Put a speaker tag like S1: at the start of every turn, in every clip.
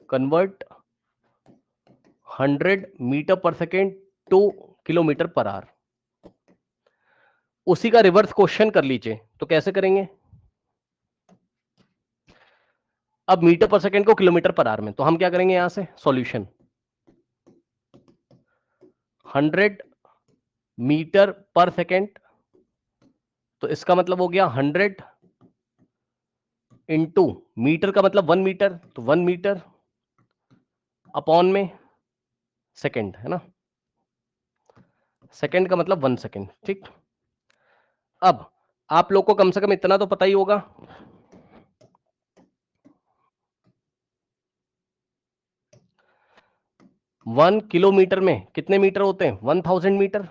S1: Convert 100 metre पर second two kilometre per hour. उसी का रिवर्स क्वेश्चन कर लीजिए, तो कैसे करेंगे? अब मीटर पर सेकेंड को किलोमीटर पर आवर में, तो हम क्या करेंगे यहां से सॉल्यूशन 100 मीटर पर सेकेंड, तो इसका मतलब हो गया 100 इंटू मीटर का मतलब 1 मीटर, तो 1 मीटर अपॉन में सेकेंड है ना, सेकेंड का मतलब 1 सेकेंड। ठीक, अब आप लोग को कम से कम इतना तो पता ही होगा, वन किलोमीटर में कितने मीटर होते हैं? 1000 मीटर।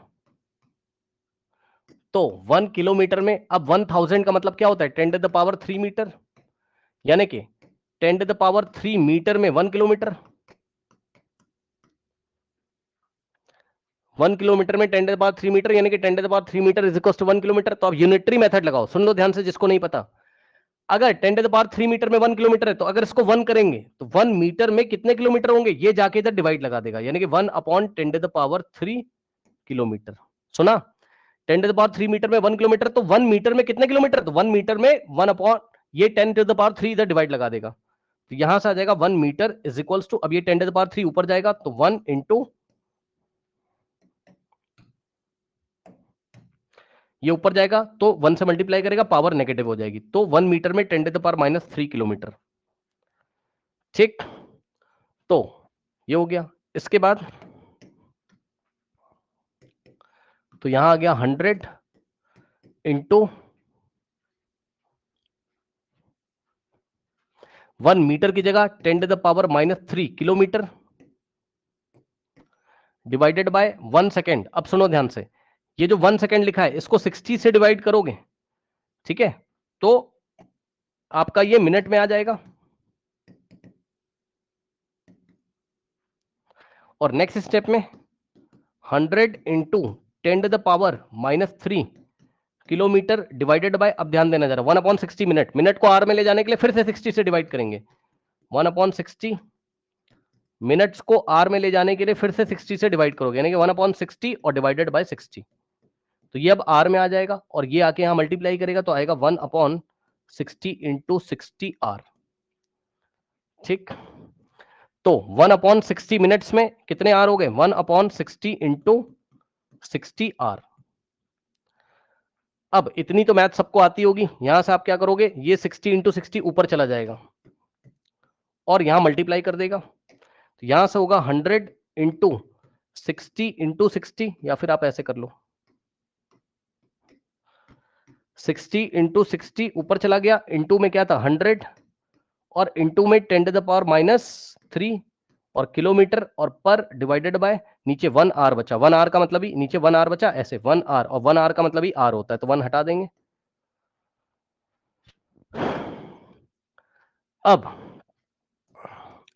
S1: तो 1 किलोमीटर में अब 1000 का मतलब क्या होता है? 10 टू द पावर 3 मीटर, यानी कि 10 टू द पावर 3 मीटर में 1 किलोमीटर। 1 किलोमीटर में 10 टू द पावर 3 मीटर, यानी कि 10 to the power 3 metre is equal to 1 kilometre. तो अब यूनिटरी मेथड लगाओ, सुन लो ध्यान से जिसको नहीं पता। अगर 10 टू द पावर 3 मीटर में 1 किलोमीटर है, तो अगर इसको 1 करेंगे तो 1 मीटर में कितने किलोमीटर होंगे? ये जाके इधर डिवाइड लगा देगा, यानी कि 1 upon 10 to the power 3 kilometre. सुना? 10 टू द पावर 3 मीटर में 1 किलोमीटर, तो 1 मीटर में कितने किलोमीटर? तो 1 मीटर में 1 अपॉन ये 10 टू द पावर 3 इधर डिवाइड लगा देगा, तो यहां से आ जाएगा 1 मीटर इज इक्वल्स टू, अब ये 10 टू द पावर 3 ऊपर जाएगा तो 1 इंटू ये ऊपर जाएगा तो 1 से मल्टीप्लाई करेगा, पावर नेगेटिव हो जाएगी, तो 1 मीटर में 10 to the power minus 3 kilometre. ठीक, तो ये हो गया। इसके बाद तो यहां आ गया 100 इंटू 1 मीटर की जगह 10 to the power minus 3 kilometre divided by 1 second. अब सुनो ध्यान से, ये जो 1 सेकेंड लिखा है इसको 60 से डिवाइड करोगे, ठीक है, तो आपका ये मिनट में आ जाएगा। और नेक्स्ट स्टेप में 100 into 10 to the power minus 3 kilometre divided by, अब ध्यान देना जरा, 1/60 मिनट, मिनट को आर में ले जाने के लिए फिर से 60 से डिवाइड करेंगे, 1/60 मिनट्स को आर में ले जाने के लिए फिर से 60 से डिवाइड करोगे, यानी कि 1/60 और डिवाइडेड बाय 60, तो ये अब आर में आ जाएगा और ये आके यहां मल्टीप्लाई करेगा तो आएगा 1/60 इंटू 60 आर। ठीक, तो 1/60 मिनट्स में कितने आर हो गए? 1/60 इंटू 60 आर। अब इतनी तो मैथ सबको आती होगी, यहां से आप क्या करोगे, ये 60 इंटू 60 ऊपर चला जाएगा और यहां मल्टीप्लाई कर देगा, तो यहां से होगा 100 इंटू 60 इंटू 60, या फिर आप ऐसे कर लो 60 इंटू 60 ऊपर चला गया, इंटू में क्या था 100 और इंटू में 10 टू द पावर माइनस 3 और किलोमीटर और पर डिवाइडेड बाय नीचे 1 आर बचा, 1 आर का मतलब ही नीचे 1 आर बचा, ऐसे 1 आर, और 1 आर का मतलब ही आर होता है, तो 1 हटा देंगे। अब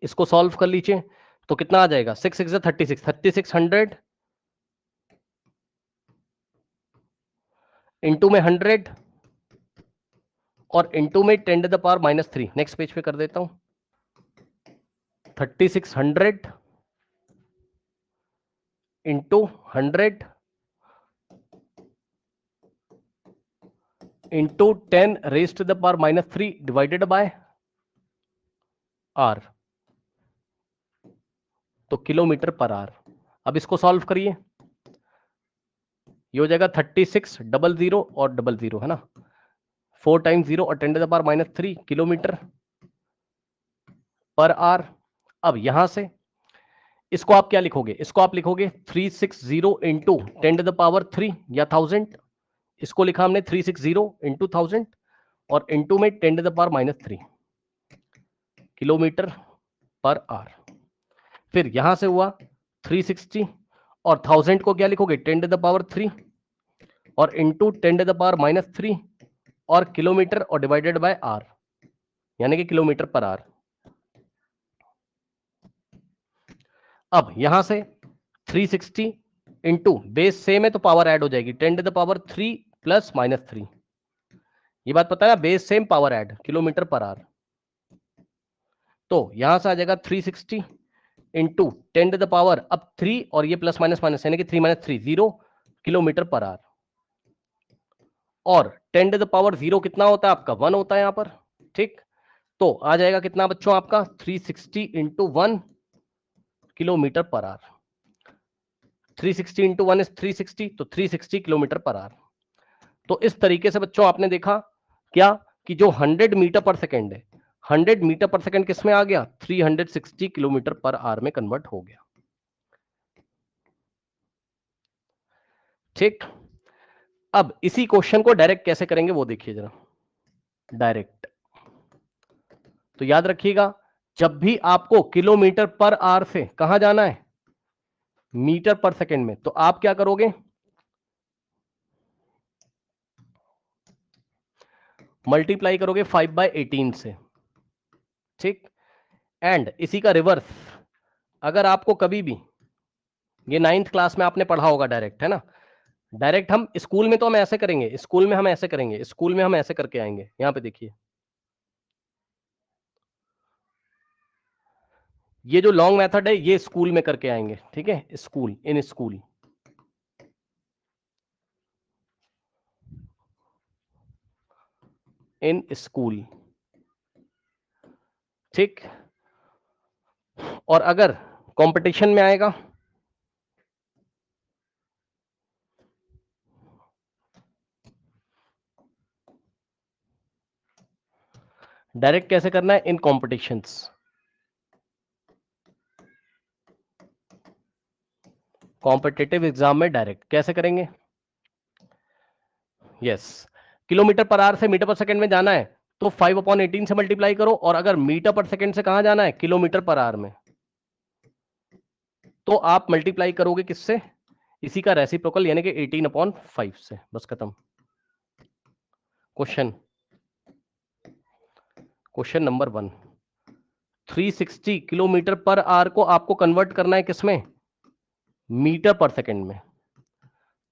S1: इसको सॉल्व कर लीजिए तो कितना आ जाएगा, 6 6 36, 3600 इंटू में 100 और इंटू में 10 to the power minus 3। Next page पे कर देता हूं, 3600 into 100 into 10 raise to the power minus 3 divided by hour, तो किलोमीटर पर आर। अब इसको सॉल्व करिए, ये हो जाएगा 3600 और 00 है ना, 4 टाइम्स 0 और 10 to the power minus 3 kilometre per hour. अब यहां से इसको आप क्या लिखोगे, इसको आप लिखोगे 360 इंटू 10 टू द पावर 3 या 1000, इसको लिखा हमने 360 इंटू 1000 और इंटू में 10 to the power minus 3 kilometre per hour. फिर यहां से हुआ 360 और 1000 को क्या लिखोगे 10 टू द पावर 3 और into 10 to the power minus 3 और किलोमीटर और डिवाइडेड बाय आर, यानी कि किलोमीटर पर आर। अब यहां से 360 इंटू बेस सेम है तो पावर ऐड हो जाएगी, 10 to the power 3 plus minus 3, ये बात पता है, base same power add kilometre per hour. तो यहां से आ जाएगा 360 इंटू 10 टू द पावर, अब 3 और ये प्लस माइनस माइनस यानी कि 3 माइनस 3 0 किलोमीटर पर आवर, और 10 टू द पावर 0 कितना होता है आपका 1 होता है यहां पर, ठीक। तो आ जाएगा कितना बच्चों आपका 360 into 1 kilometre per hour, 360 into 1 is 360, तो 360 किलोमीटर पर आवर। तो इस तरीके से बच्चों आपने देखा क्या कि जो 100 मीटर पर सेकेंड है, 100 मीटर पर सेकेंड किस में आ गया 360 किलोमीटर पर आवर में कन्वर्ट हो गया, ठीक। अब इसी क्वेश्चन को डायरेक्ट कैसे करेंगे वो देखिए जरा, डायरेक्ट। तो याद रखिएगा जब भी आपको किलोमीटर पर आवर से कहां जाना है मीटर पर सेकेंड में, तो आप क्या करोगे मल्टीप्लाई करोगे 5/18 से, ठीक। एंड इसी का रिवर्स, अगर आपको कभी भी, ये 9th क्लास में आपने पढ़ा होगा डायरेक्ट, है ना, डायरेक्ट हम स्कूल में तो हम ऐसे करेंगे, स्कूल में हम ऐसे करेंगे, स्कूल में हम ऐसे करके आएंगे, यहां पे देखिए ये जो लॉन्ग मेथड है ये स्कूल में करके आएंगे, ठीक है, school, in school, in school, ठीक। और अगर कंपटीशन में आएगा डायरेक्ट कैसे करना है इन कॉम्पिटिशन्स, कॉम्पिटिटिव एग्जाम में डायरेक्ट कैसे करेंगे, यस, किलोमीटर पर आवर से मीटर पर सेकंड में जाना है तो 5/18 से मल्टीप्लाई करो, और अगर मीटर पर सेकंड से कहां जाना है किलोमीटर पर आवर में, तो आप मल्टीप्लाई करोगे किससे, इसी का रेसिप्रोकल यानी कि 18/5 से, बस खत्म। Question number 1, 360 kilometre per hour को आपको कन्वर्ट करना है किसमें मीटर पर सेकंड में।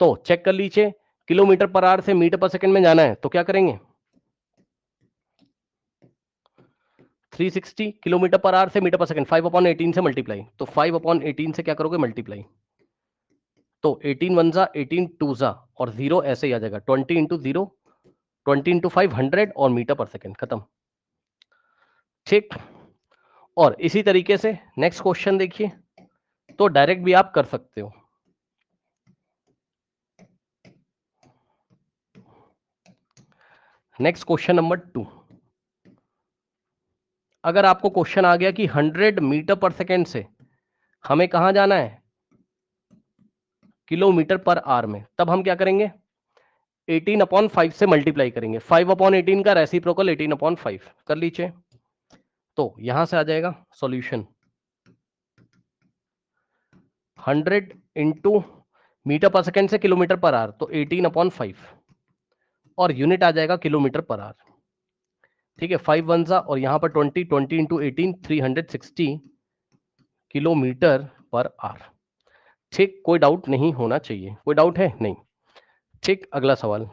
S1: तो चेक कर लीजिए किलोमीटर पर आवर से मीटर पर सेकंड में जाना है तो क्या करेंगे 360 किलोमीटर पर आवर से मीटर पर सेकंड 5/18 से मल्टीप्लाई, तो 5/18 से क्या करोगे मल्टीप्लाई, तो 18 1 जा 18 2 जा और 0 ऐसे ही आ जाएगा 20 इंटू 0 20 इंटू 5 100 और मीटर पर सेकंड, खत्म, ठीक। और इसी तरीके से नेक्स्ट क्वेश्चन देखिए, तो डायरेक्ट भी आप कर सकते हो। नेक्स्ट क्वेश्चन नंबर 2, अगर आपको क्वेश्चन आ गया कि 100 मीटर पर सेकंड से हमें कहां जाना है किलोमीटर पर आवर में, तब हम क्या करेंगे 18/5 से मल्टीप्लाई करेंगे, 5/18 का रेसिप्रोकल 18/5 कर लीजिए, तो यहां से आ जाएगा सॉल्यूशन 100 इंटू मीटर पर सेकंड से किलोमीटर पर आवर, तो 18/5 और यूनिट आ जाएगा किलोमीटर पर आवर, ठीक है, 5 1 जा और यहां पर 20 20 इंटू 18 360 किलोमीटर पर आवर, ठीक। कोई डाउट नहीं होना चाहिए, कोई डाउट है नहीं, ठीक। अगला सवाल,